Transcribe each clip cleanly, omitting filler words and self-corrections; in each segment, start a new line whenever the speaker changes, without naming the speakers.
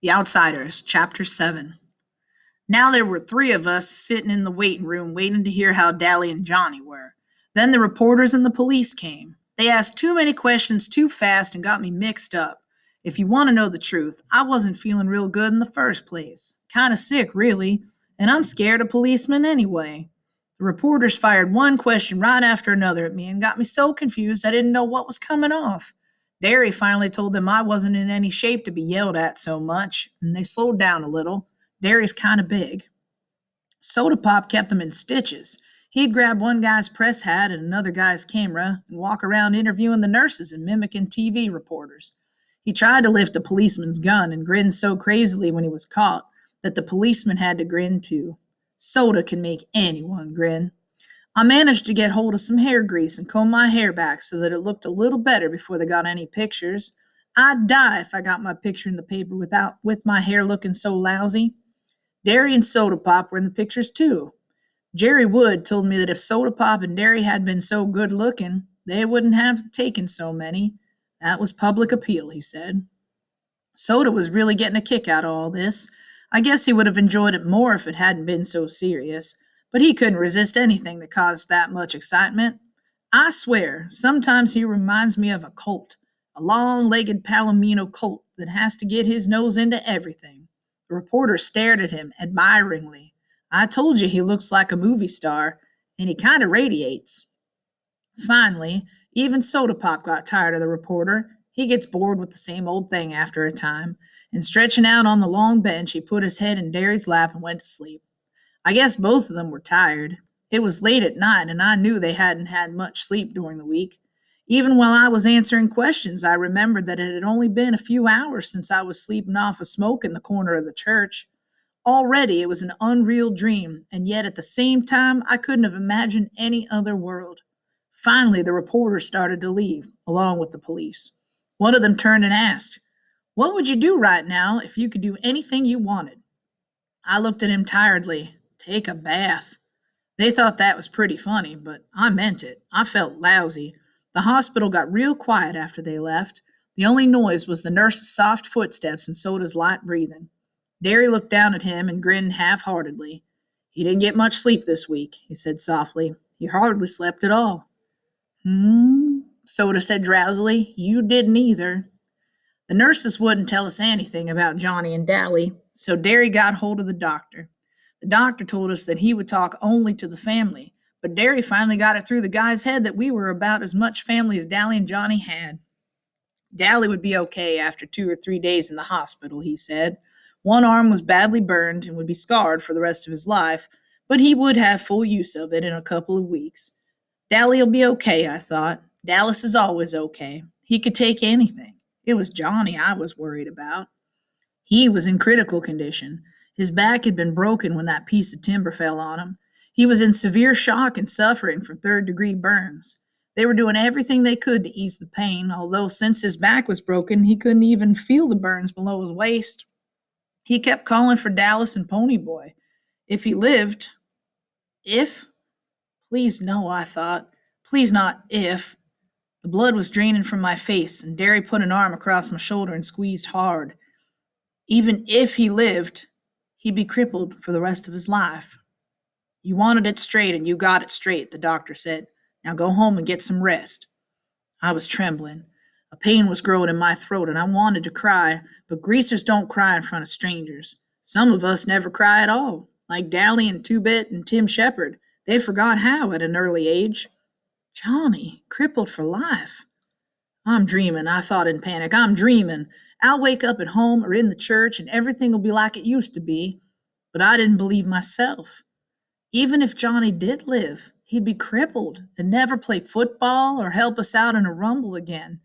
The Outsiders, Chapter 7. Now there were three of us sitting in the waiting room waiting to hear how Dally and Johnny were. Then the reporters and the police came. They asked too many questions too fast and got me mixed up. If you want to know the truth, I wasn't feeling real good in the first place. Kind of sick, really, and I'm scared of policemen anyway. The reporters fired one question right after another at me and got me so confused I didn't know what was coming off. Derry finally told them I wasn't in any shape to be yelled at so much, and they slowed down a little. Derry's kind of big. Soda Pop kept them in stitches. He'd grab one guy's press hat and another guy's camera and walk around interviewing the nurses and mimicking TV reporters. He tried to lift a policeman's gun and grinned so crazily when he was caught that the policeman had to grin too. Soda can make anyone grin. I managed to get hold of some hair grease and comb my hair back so that it looked a little better before they got any pictures. I'd die if I got my picture in the paper with my hair looking so lousy. Derry and Soda Pop were in the pictures too. Jerry Wood told me that if Soda Pop and Derry had been so good looking, they wouldn't have taken so many. That was public appeal, he said. Soda was really getting a kick out of all this. I guess he would have enjoyed it more if it hadn't been so serious, but he couldn't resist anything that caused that much excitement. I swear, sometimes he reminds me of a colt, a long-legged Palomino colt that has to get his nose into everything. The reporter stared at him admiringly. I told you he looks like a movie star, and he kind of radiates. Finally, even Soda Pop got tired of the reporter. He gets bored with the same old thing after a time, and stretching out on the long bench, he put his head in Derry's lap and went to sleep. I guess both of them were tired. It was late at night, and I knew they hadn't had much sleep during the week. Even while I was answering questions, I remembered that it had only been a few hours since I was sleeping off a smoke in the corner of the church. Already it was an unreal dream, and yet at the same time I couldn't have imagined any other world. Finally, the reporters started to leave, along with the police. One of them turned and asked, "What would you do right now if you could do anything you wanted?" I looked at him tiredly. Take a bath. They thought that was pretty funny, but I meant it. I felt lousy. The hospital got real quiet after they left. The only noise was the nurse's soft footsteps and Soda's light breathing. Derry looked down at him and grinned half-heartedly. "He didn't get much sleep this week," he said softly. "He hardly slept at all." Soda said drowsily. "You didn't either." The nurses wouldn't tell us anything about Johnny and Dally, so Derry got hold of the doctor. The doctor told us that he would talk only to the family, but Derry finally got it through the guy's head that we were about as much family as Dally and Johnny had. Dally would be okay after 2 or 3 days in the hospital, he said. One arm was badly burned and would be scarred for the rest of his life, but he would have full use of it in a couple of weeks. Dally'll be okay, I thought. Dallas is always okay. He could take anything. It was Johnny I was worried about. He was in critical condition. His back had been broken when that piece of timber fell on him. He was in severe shock and suffering from third-degree burns. They were doing everything they could to ease the pain, although since his back was broken, he couldn't even feel the burns below his waist. He kept calling for Dallas and Ponyboy. If he lived. If? Please no, I thought. Please not if. The blood was draining from my face, and Derry put an arm across my shoulder and squeezed hard. Even if he lived, he'd be crippled for the rest of his life. "You wanted it straight, and you got it straight," the doctor said. "Now go home and get some rest." I was trembling. A pain was growing in my throat, and I wanted to cry, but greasers don't cry in front of strangers. Some of us never cry at all, like Dally and Two-Bit and Tim Shepard. They forgot how at an early age. Johnny, crippled for life. I'm dreaming, I thought in panic. I'm dreaming. I'll wake up at home or in the church, and everything will be like it used to be. But I didn't believe myself. Even if Johnny did live, he'd be crippled and never play football or help us out in a rumble again.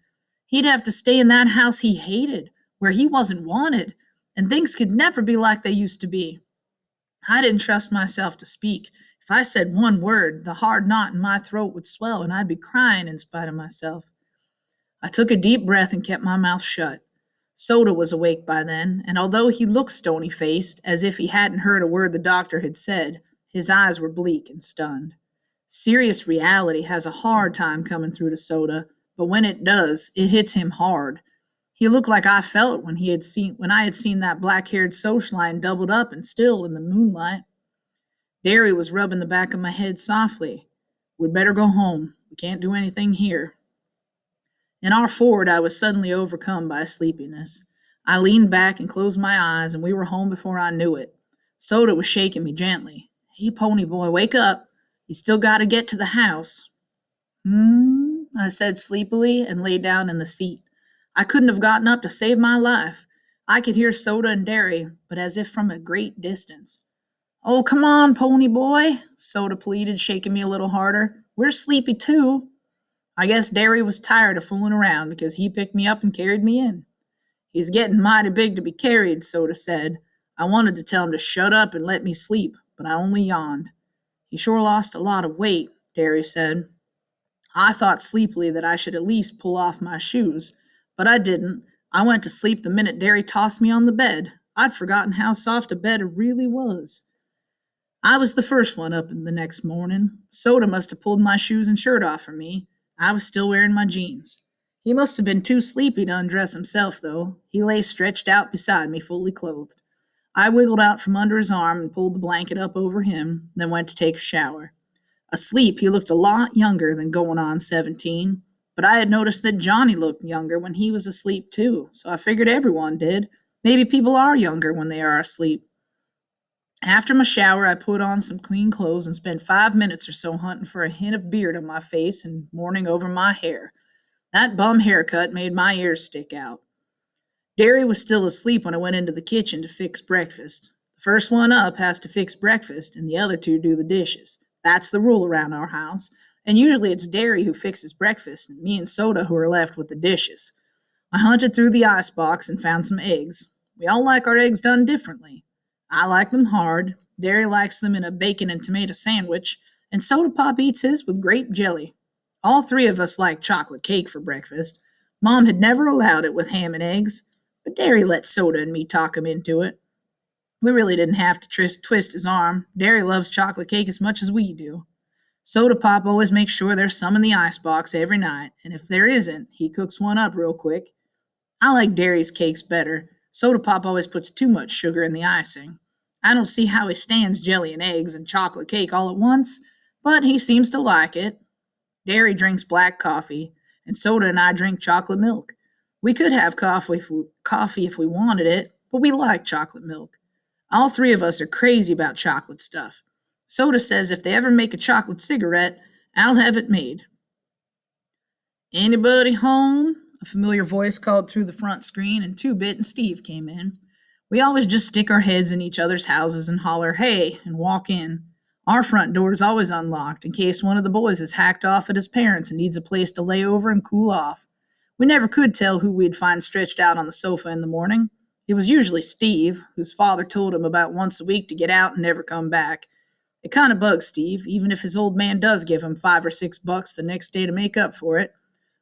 He'd have to stay in that house he hated, where he wasn't wanted, and things could never be like they used to be. I didn't trust myself to speak. If I said one word, the hard knot in my throat would swell and I'd be crying in spite of myself. I took a deep breath and kept my mouth shut. Soda was awake by then, and although he looked stony-faced, as if he hadn't heard a word the doctor had said, his eyes were bleak and stunned. Serious reality has a hard time coming through to Soda, but when it does, it hits him hard. He looked like I felt when I had seen that black-haired socialite doubled up and still in the moonlight. Derry was rubbing the back of my head softly. We'd better go home. We can't do anything here. In our Ford, I was suddenly overcome by sleepiness. I leaned back and closed my eyes, and we were home before I knew it. Soda was shaking me gently. Hey, pony boy, wake up. You still got to get to the house. I said sleepily and lay down in the seat. I couldn't have gotten up to save my life. I could hear Soda and Derry, but as if from a great distance. Oh, come on, pony boy, Soda pleaded, shaking me a little harder. We're sleepy too. I guess Derry was tired of fooling around because he picked me up and carried me in. He's getting mighty big to be carried, Soda said. I wanted to tell him to shut up and let me sleep, but I only yawned. He sure lost a lot of weight, Derry said. I thought sleepily that I should at least pull off my shoes, but I didn't. I went to sleep the minute Derry tossed me on the bed. I'd forgotten how soft a bed really was. I was the first one up the next morning. Soda must have pulled my shoes and shirt off for me. I was still wearing my jeans. He must have been too sleepy to undress himself, though. He lay stretched out beside me, fully clothed. I wiggled out from under his arm and pulled the blanket up over him, then went to take a shower. Asleep, he looked a lot younger than going on 17, but I had noticed that Johnny looked younger when he was asleep, too, so I figured everyone did. Maybe people are younger when they are asleep. After my shower, I put on some clean clothes and spent 5 minutes or so hunting for a hint of beard on my face and mourning over my hair. That bum haircut made my ears stick out. Derry was still asleep when I went into the kitchen to fix breakfast. The first one up has to fix breakfast, and the other two do the dishes. That's the rule around our house, and usually it's Derry who fixes breakfast, and me and Soda who are left with the dishes. I hunted through the icebox and found some eggs. We all like our eggs done differently. I like them hard, Derry likes them in a bacon and tomato sandwich, and Soda Pop eats his with grape jelly. All three of us like chocolate cake for breakfast. Mom had never allowed it with ham and eggs, but Derry let Soda and me talk him into it. We really didn't have to twist his arm. Derry loves chocolate cake as much as we do. Soda Pop always makes sure there's some in the icebox every night, and if there isn't, he cooks one up real quick. I like Derry's cakes better. Soda Pop always puts too much sugar in the icing. I don't see how he stands jelly and eggs and chocolate cake all at once, but he seems to like it. Derry drinks black coffee, and Soda and I drink chocolate milk. We could have coffee if we wanted it, but we like chocolate milk. All three of us are crazy about chocolate stuff. Soda says if they ever make a chocolate cigarette, I'll have it made. Anybody home? A familiar voice called through the front screen, and Two-Bit and Steve came in. We always just stick our heads in each other's houses and holler, hey, and walk in. Our front door is always unlocked in case one of the boys is hacked off at his parents' and needs a place to lay over and cool off. We never could tell who we'd find stretched out on the sofa in the morning. It was usually Steve, whose father told him about once a week to get out and never come back. It kind of bugs Steve, even if his old man does give him $5 or $6 the next day to make up for it.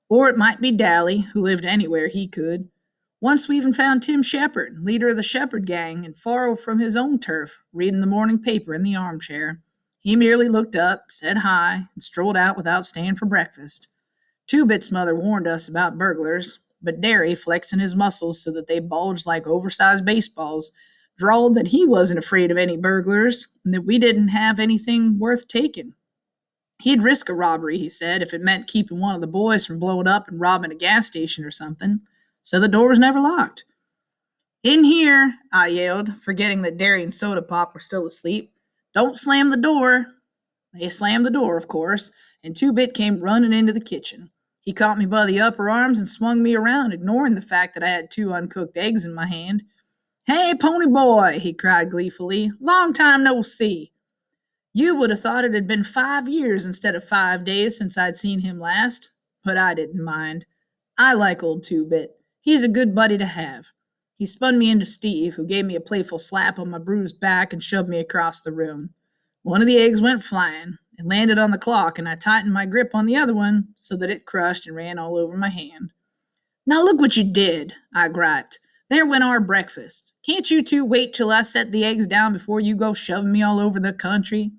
Or it might be Dally, who lived anywhere he could. Once we even found Tim Shepard, leader of the Shepard gang, and far from his own turf, reading the morning paper in the armchair. He merely looked up, said hi, and strolled out without staying for breakfast. Two-Bit's mother warned us about burglars, but Derry, flexing his muscles so that they bulged like oversized baseballs, drawled that he wasn't afraid of any burglars and that we didn't have anything worth taking. He'd risk a robbery, he said, if it meant keeping one of the boys from blowing up and robbing a gas station or something, so the door was never locked. In here, I yelled, forgetting that Derry and Soda Pop were still asleep. Don't slam the door. They slammed the door, of course, and Two-Bit came running into the kitchen. He caught me by the upper arms and swung me around, ignoring the fact that I had 2 uncooked eggs in my hand. Hey, pony boy, he cried gleefully. Long time no see. You would have thought it had been 5 years instead of 5 days since I'd seen him last, but I didn't mind. I like old Two-Bit. He's a good buddy to have. He spun me into Steve, who gave me a playful slap on my bruised back and shoved me across the room. One of the eggs went flying. It landed on the clock, and I tightened my grip on the other one so that it crushed and ran all over my hand. Now look what you did, I griped. There went our breakfast. Can't you two wait till I set the eggs down before you go shoving me all over the country?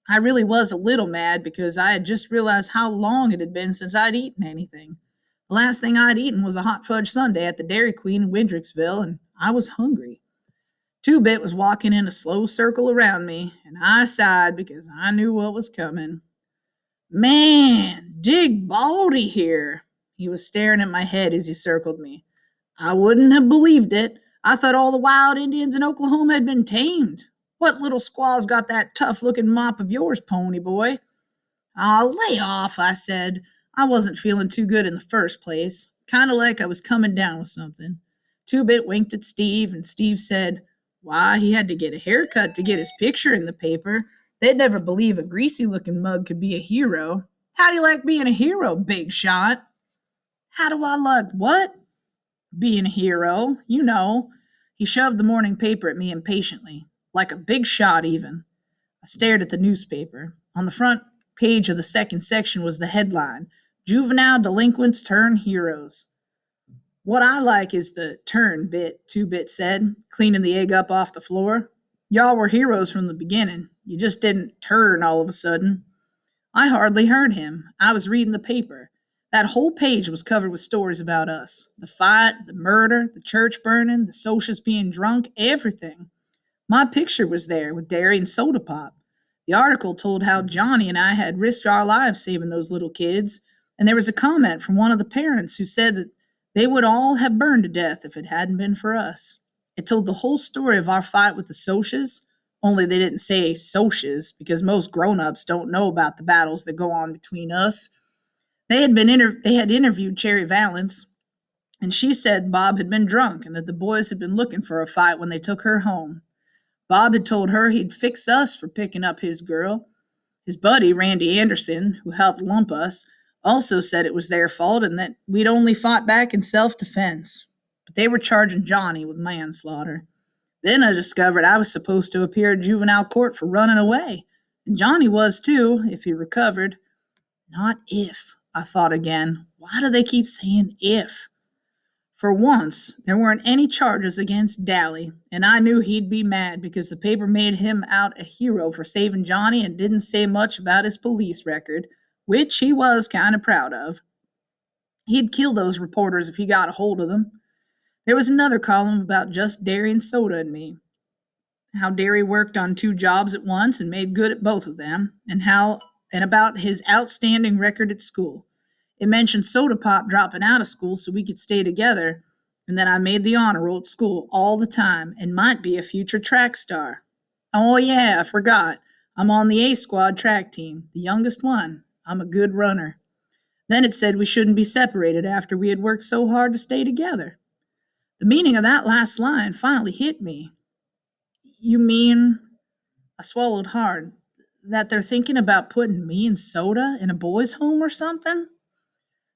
I really was a little mad because I had just realized how long it had been since I'd eaten anything. The last thing I'd eaten was a hot fudge sundae at the Dairy Queen in Windricksville, and I was hungry. Two Bit was walking in a slow circle around me, and I sighed because I knew what was coming. Man, Dig Baldy here. He was staring at my head as he circled me. I wouldn't have believed it. I thought all the wild Indians in Oklahoma had been tamed. What little squaw's got that tough looking mop of yours, pony boy? Aw, lay off, I said. I wasn't feeling too good in the first place. Kind of like I was coming down with something. Two Bit winked at Steve, and Steve said, why, he had to get a haircut to get his picture in the paper. They'd never believe a greasy looking mug could be a hero. How do you like being a hero, big shot? How do I like what? Being a hero, you know. He shoved the morning paper at me impatiently, like a big shot even. I stared at the newspaper. On the front page of the second section was the headline, Juvenile Delinquents Turn Heroes. What I like is the turn bit, Two Bit said, cleaning the egg up off the floor. Y'all were heroes from the beginning. You just didn't turn all of a sudden. I hardly heard him. I was reading the paper. That whole page was covered with stories about us. The fight, the murder, the church burning, the socials being drunk, everything. My picture was there with Derry and Soda Pop. The article told how Johnny and I had risked our lives saving those little kids, and there was a comment from one of the parents who said that they would all have burned to death if it hadn't been for us. It told the whole story of our fight with the Socs, only they didn't say Socs because most grown-ups don't know about the battles that go on between us. They had interviewed Cherry Valance, and she said Bob had been drunk and that the boys had been looking for a fight when they took her home. Bob had told her he'd fix us for picking up his girl. His buddy, Randy Anderson, who helped lump us, also said it was their fault and that we'd only fought back in self-defense. But they were charging Johnny with manslaughter. Then I discovered I was supposed to appear at juvenile court for running away. And Johnny was too, if he recovered. Not if, I thought again. Why do they keep saying if? For once, there weren't any charges against Dally, and I knew he'd be mad because the paper made him out a hero for saving Johnny and didn't say much about his police record, which he was kind of proud of. He'd kill those reporters if he got a hold of them. There was another column about just Derry and Soda and me. How Derry worked on 2 jobs at once and made good at both of them, and about his outstanding record at school. It mentioned Soda Pop dropping out of school so we could stay together, and that I made the honor roll at school all the time and might be a future track star. Oh yeah, I forgot. I'm on the A squad track team, the youngest one. I'm a good runner. Then it said we shouldn't be separated after we had worked so hard to stay together. The meaning of that last line finally hit me. You mean, I swallowed hard, that they're thinking about putting me and Soda in a boys' home or something?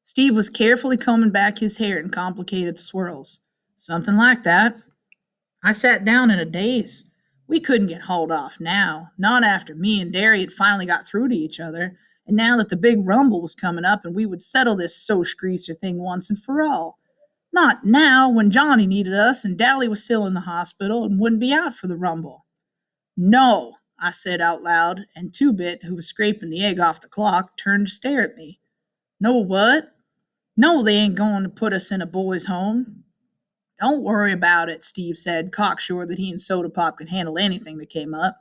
Steve was carefully combing back his hair in complicated swirls. Something like that. I sat down in a daze. We couldn't get hauled off now, not after me and Derry had finally got through to each other, and now that the big rumble was coming up and we would settle this Soch greaser thing once and for all. Not now, when Johnny needed us and Dally was still in the hospital and wouldn't be out for the rumble. No, I said out loud, and Two Bit, who was scraping the egg off the clock, turned to stare at me. No what? No, they ain't going to put us in a boys' home. Don't worry about it, Steve said, cocksure that he and Soda Pop could handle anything that came up.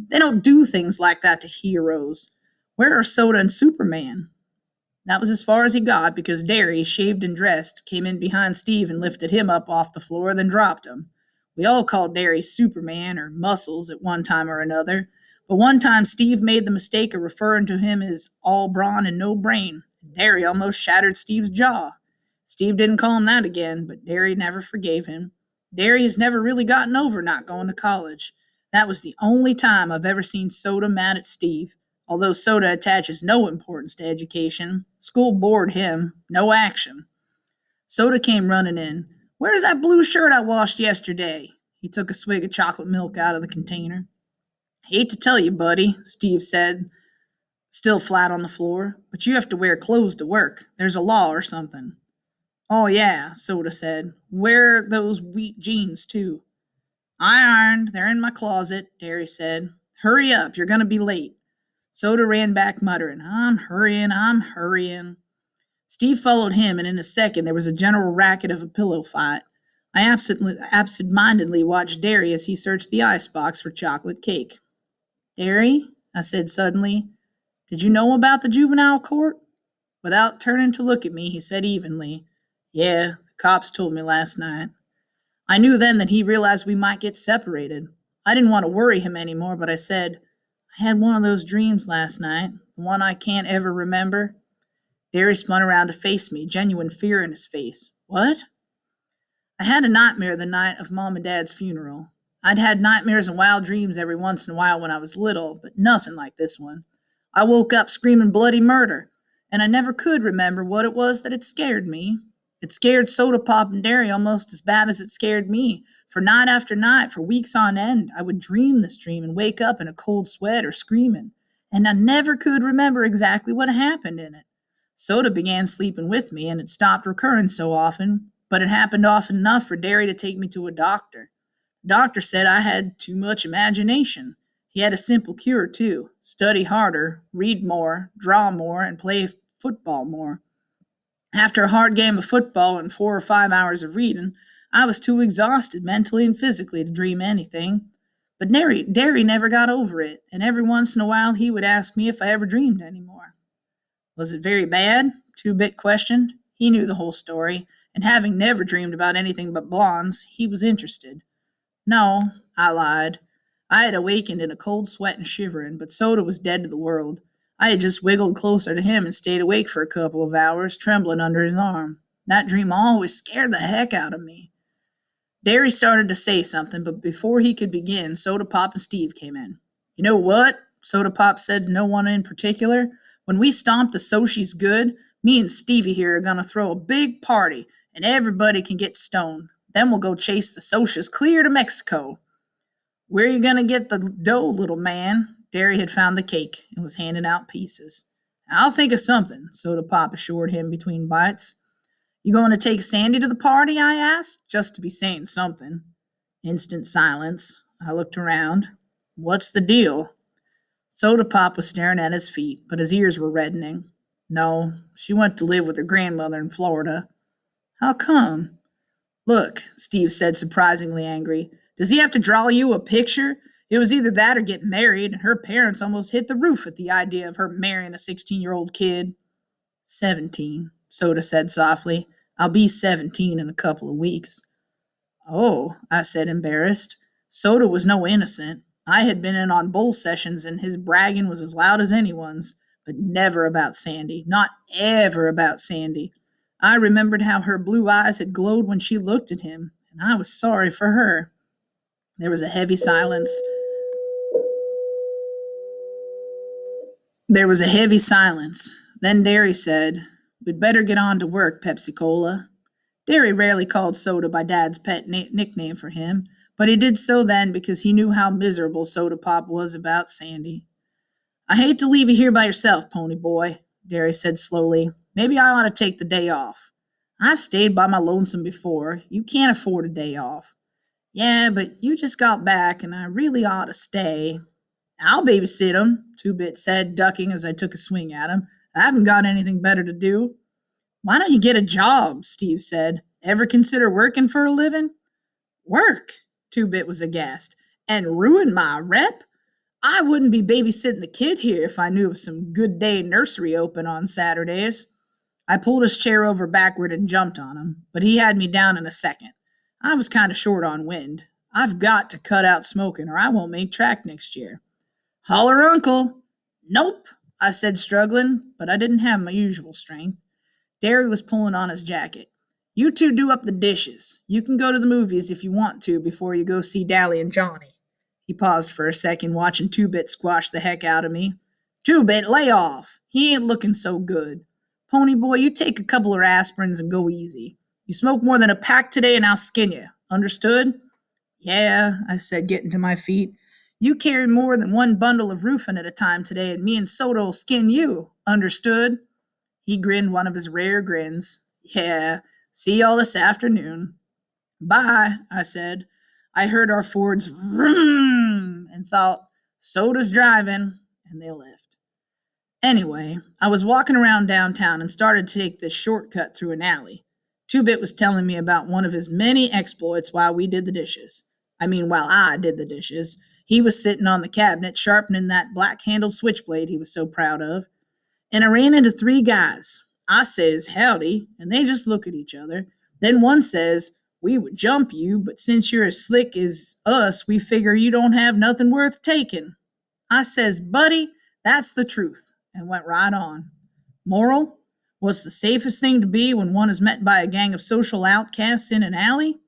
They don't do things like that to heroes. Where are Soda and Superman? That was as far as he got because Derry, shaved and dressed, came in behind Steve and lifted him up off the floor, then dropped him. We all called Derry Superman or Muscles at one time or another, but one time Steve made the mistake of referring to him as all brawn and no brain. Derry almost shattered Steve's jaw. Steve didn't call him that again, but Derry never forgave him. Derry has never really gotten over not going to college. That was the only time I've ever seen Soda mad at Steve. Although Soda attaches no importance to education, school bored him, no action. Soda came running in. Where's that blue shirt I washed yesterday? He took a swig of chocolate milk out of the container. Hate to tell you, buddy, Steve said, still flat on the floor, but you have to wear clothes to work. There's a law or something. Oh, yeah, Soda said. Wear those wheat jeans, too. I ironed. They're in my closet, Derry said. Hurry up, you're going to be late. Soda ran back muttering, I'm hurrying. Steve followed him, and in a second there was a general racket of a pillow fight. I absent-mindedly watched Derry as he searched the icebox for chocolate cake. Derry, I said suddenly, did you know about the juvenile court? Without turning to look at me, he said evenly, yeah, the cops told me last night. I knew then that he realized we might get separated. I didn't want to worry him anymore, but I said, I had one of those dreams last night, the one I can't ever remember. Derry spun around to face me, genuine fear in his face. What? I had a nightmare the night of Mom and Dad's funeral. I'd had nightmares and wild dreams every once in a while when I was little, but nothing like this one. I woke up screaming bloody murder, and I never could remember what it was that had scared me. It scared Soda Pop and Derry almost as bad as it scared me. For night after night, for weeks on end, I would dream this dream and wake up in a cold sweat or screaming, and I never could remember exactly what happened in it. Soda began sleeping with me, and it stopped recurring so often, but it happened often enough for Derry to take me to a doctor. The doctor said I had too much imagination. He had a simple cure, too: study harder, read more, draw more, and play football more. After a hard game of football and 4 or 5 hours of reading, I was too exhausted mentally and physically to dream anything. But Derry never got over it, and every once in a while he would ask me if I ever dreamed anymore. Was it very bad? Two-Bit questioned. He knew the whole story, and having never dreamed about anything but blondes, he was interested. No, I lied. I had awakened in a cold sweat and shivering, but Soda was dead to the world. I had just wiggled closer to him and stayed awake for a couple of hours, trembling under his arm. That dream always scared the heck out of me. Derry started to say something, but before he could begin, Soda Pop and Steve came in. You know what? Soda Pop said to no one in particular. When we stomp the So She's Good, me and Stevie here are going to throw a big party, and everybody can get stoned. Then we'll go chase the Socias clear to Mexico. Where you going to get the dough, little man? Derry had found the cake and was handing out pieces. I'll think of something, Soda Pop assured him between bites. You going to take Sandy to the party? I asked, just to be saying something. Instant silence. I looked around. What's the deal? Soda Pop was staring at his feet, but his ears were reddening. No, she went to live with her grandmother in Florida. How come? Look, Steve said, surprisingly angry. Does he have to draw you a picture? It was either that or get married, and her parents almost hit the roof at the idea of her marrying a 16-year-old kid. 17, Soda said softly. I'll be 17 in a couple of weeks. Oh, I said, embarrassed. Soda was no innocent. I had been in on bull sessions, and his bragging was as loud as anyone's, but never about Sandy. Not ever about Sandy. I remembered how her blue eyes had glowed when she looked at him, and I was sorry for her. There was a heavy silence. Then Derry said, We'd better get on to work, Pepsi Cola. Derry rarely called Soda by Dad's pet nickname for him, but he did so then because he knew how miserable Soda Pop was about Sandy. I hate to leave you here by yourself, pony boy, Derry said slowly. Maybe I ought to take the day off. I've stayed by my lonesome before. You can't afford a day off. Yeah, but you just got back, and I really ought to stay. I'll babysit him, Two-Bit said, ducking as I took a swing at him. I haven't got anything better to do. Why don't you get a job? Steve said. Ever consider working for a living? Work? Two-Bit was aghast. And ruin my rep? I wouldn't be babysitting the kid here if I knew of some good day nursery open on Saturdays. I pulled his chair over backward and jumped on him, but he had me down in a second. I was kind of short on wind. I've got to cut out smoking or I won't make track next year. Holler, uncle. Nope, I said, struggling, but I didn't have my usual strength. Derry was pulling on his jacket. You two do up the dishes. You can go to the movies if you want to before you go see Dally and Johnny. He paused for a second, watching Two-Bit squash the heck out of me. Two-Bit, lay off. He ain't looking so good. Pony boy, you take a couple of aspirins and go easy. You smoke more than a pack today and I'll skin you. Understood? Yeah, I said, getting to my feet. You carry more than one bundle of roofing at a time today and me and Soda'll skin you. Understood? He grinned one of his rare grins. Yeah, see y'all this afternoon. Bye, I said. I heard our Fords vroom and thought, Soda's driving, and they left. Anyway, I was walking around downtown and started to take this shortcut through an alley. Two Bit was telling me about one of his many exploits while we did the dishes. While I did the dishes. He was sitting on the cabinet sharpening that black handled switchblade he was so proud of. And I ran into three guys. I says, howdy, and they just look at each other. Then one says, we would jump you, but since you're as slick as us, we figure you don't have nothing worth taking. I says, buddy, that's the truth, and went right on. Moral? What's the safest thing to be when one is met by a gang of social outcasts in an alley?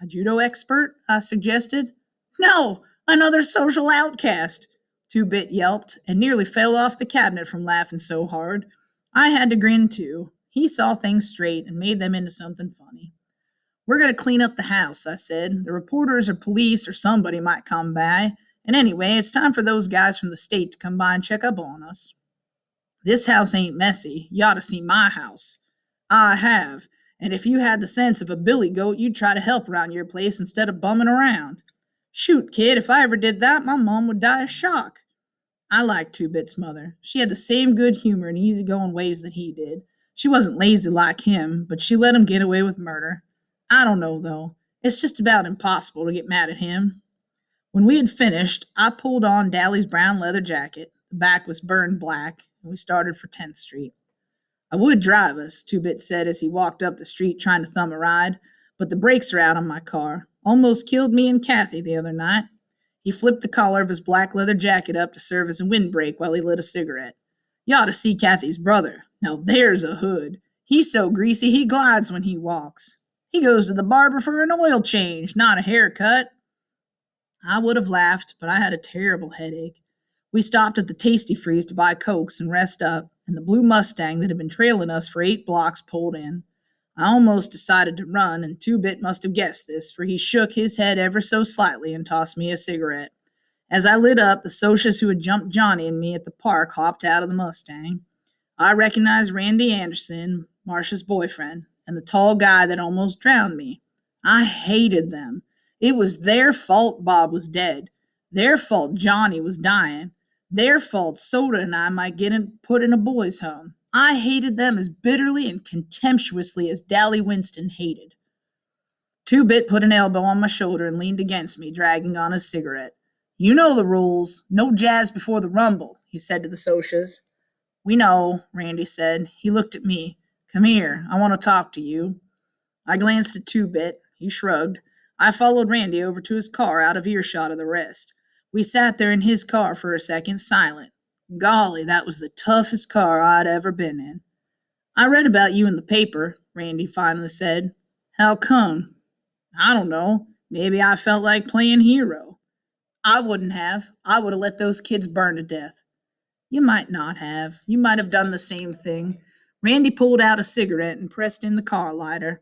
A judo expert? I suggested. No, another social outcast. Two Bit yelped and nearly fell off the cabinet from laughing so hard. I had to grin too. He saw things straight and made them into something funny. We're going to clean up the house, I said. The reporters or police or somebody might come by. And anyway, it's time for those guys from the state to come by and check up on us. This house ain't messy. You ought to see my house. I have. And if you had the sense of a billy goat, you'd try to help around your place instead of bumming around. Shoot, kid, if I ever did that, my mom would die of shock. I liked Two Bit's mother. She had the same good humor and easygoing ways that he did. She wasn't lazy like him, but she let him get away with murder. I don't know, though. It's just about impossible to get mad at him. When we had finished, I pulled on Dally's brown leather jacket. The back was burned black, and we started for 10th Street. I would drive us, Two Bit said as he walked up the street trying to thumb a ride, but the brakes are out on my car. Almost killed me and Kathy the other night. He flipped the collar of his black leather jacket up to serve as a windbreak while he lit a cigarette. You ought to see Kathy's brother. Now there's a hood. He's so greasy he glides when he walks. He goes to the barber for an oil change, not a haircut. I would have laughed, but I had a terrible headache. We stopped at the Tasty Freeze to buy Cokes and rest up, and the blue Mustang that had been trailing us for 8 blocks pulled in. I almost decided to run, and Two Bit must have guessed this, for he shook his head ever so slightly and tossed me a cigarette. As I lit up, the socias who had jumped Johnny and me at the park hopped out of the Mustang. I recognized Randy Anderson, Marcia's boyfriend, and the tall guy that almost drowned me. I hated them. It was their fault Bob was dead. Their fault Johnny was dying. Their fault Soda and I might get put in a boys' home. I hated them as bitterly and contemptuously as Dally Winston hated. Two Bit put an elbow on my shoulder and leaned against me, dragging on his cigarette. You know the rules. No jazz before the rumble, he said to the socias. We know, Randy said. He looked at me. Come here. I want to talk to you. I glanced at Two Bit. He shrugged. I followed Randy over to his car out of earshot of the rest. We sat there in his car for a second, silent. Golly, that was the toughest car I'd ever been in. I read about you in the paper, Randy finally said. How come? I don't know. Maybe I felt like playing hero. I wouldn't have. I would have let those kids burn to death. You might not have. You might have done the same thing. Randy pulled out a cigarette and pressed in the car lighter.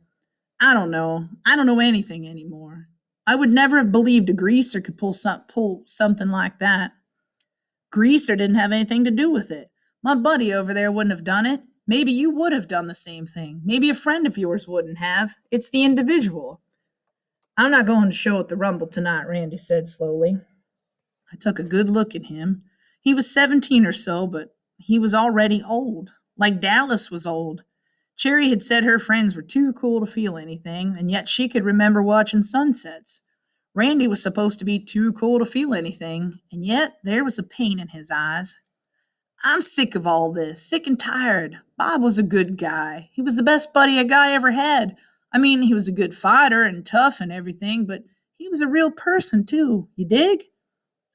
I don't know. I don't know anything anymore. I would never have believed a greaser could pull something like that. Greaser didn't have anything to do with it. My buddy over there wouldn't have done it. Maybe you would have done the same thing. Maybe a friend of yours wouldn't have. It's the individual. I'm not going to show at the Rumble tonight, Randy said slowly. I took a good look at him. He was 17 or so, but he was already old, like Dallas was old. Cherry had said her friends were too cool to feel anything, and yet she could remember watching sunsets. Randy was supposed to be too cool to feel anything, and yet there was a pain in his eyes. I'm sick of all this, sick and tired. Bob was a good guy. He was the best buddy a guy ever had. He was a good fighter and tough and everything, but he was a real person, too. You dig?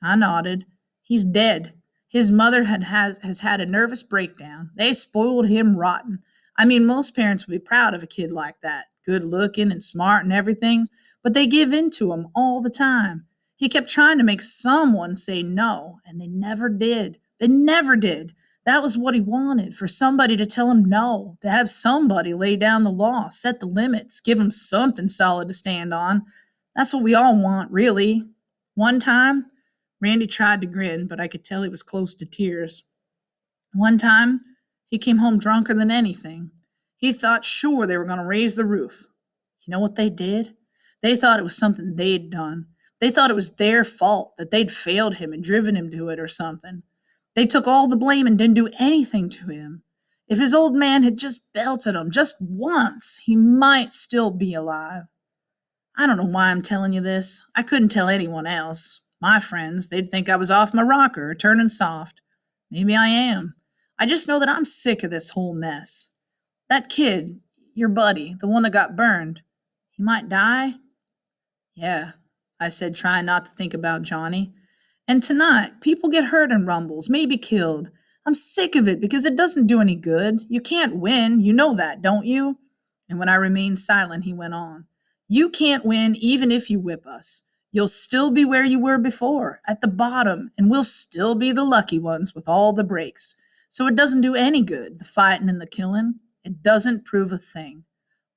I nodded. He's dead. His mother has had a nervous breakdown. They spoiled him rotten. Most parents would be proud of a kid like that, good looking and smart and everything, but they give in to him all the time. He kept trying to make someone say no, and they never did. They never did. That was what he wanted, for somebody to tell him no, to have somebody lay down the law, set the limits, give him something solid to stand on. That's what we all want, really. One time, Randy tried to grin, but I could tell he was close to tears. One time, he came home drunker than anything. He thought sure they were going to raise the roof. You know what they did? They thought it was something they'd done. They thought it was their fault, that they'd failed him and driven him to it or something. They took all the blame and didn't do anything to him. If his old man had just belted him just once, he might still be alive. I don't know why I'm telling you this. I couldn't tell anyone else. My friends, they'd think I was off my rocker or turning soft. Maybe I am. I just know that I'm sick of this whole mess. That kid, your buddy, the one that got burned, he might die? Yeah, I said, trying not to think about Johnny. And tonight, people get hurt in rumbles, maybe killed. I'm sick of it because it doesn't do any good. You can't win. You know that, don't you? And when I remained silent, he went on. You can't win even if you whip us. You'll still be where you were before, at the bottom, and we'll still be the lucky ones with all the breaks. So it doesn't do any good, the fighting and the killing. It doesn't prove a thing.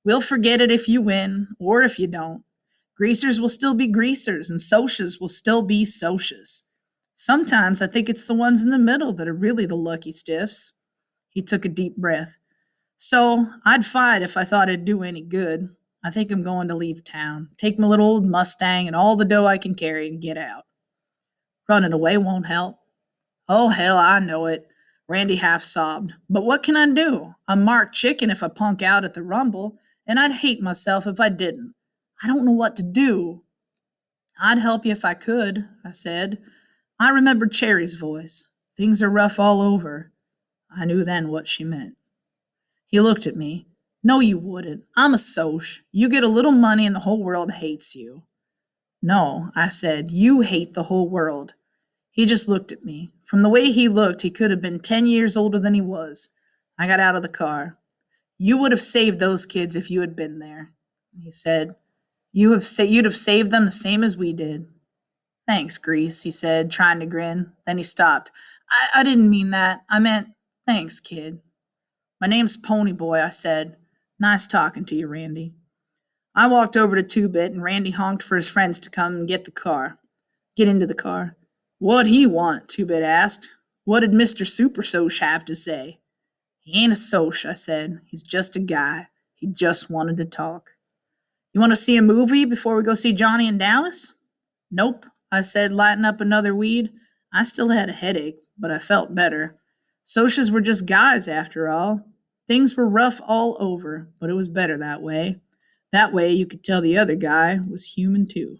We'll forget it if you win, or if you don't. Greasers will still be greasers, and socias will still be socias. Sometimes I think it's the ones in the middle that are really the lucky stiffs. He took a deep breath. So I'd fight if I thought it'd do any good. I think I'm going to leave town, take my little old Mustang and all the dough I can carry and get out. Running away won't help. Oh, hell, I know it. Randy half sobbed. But what can I do? I'm marked chicken if I punk out at the Rumble, and I'd hate myself if I didn't. I don't know what to do. I'd help you if I could, I said. I remembered Cherry's voice. Things are rough all over. I knew then what she meant. He looked at me. No, you wouldn't. I'm a soch. You get a little money and the whole world hates you. No, I said, you hate the whole world. He just looked at me. From the way he looked, he could have been 10 years older than he was. I got out of the car. You would have saved those kids if you had been there, he said. You'd have saved them the same as we did. Thanks, Grease, he said, trying to grin. Then he stopped. I didn't mean that. I meant, thanks, kid. My name's Ponyboy, I said. Nice talking to you, Randy. I walked over to Two-Bit, and Randy honked for his friends to come and get into the car. What'd he want? Two-Bit asked. What did Mr. Super Soch have to say? He ain't a Soch, I said. He's just a guy. He just wanted to talk. You want to see a movie before we go see Johnny in Dallas? Nope, I said, lighting up another weed. I still had a headache, but I felt better. Sochas were just guys, after all. Things were rough all over, but it was better that way. That way you could tell the other guy was human too.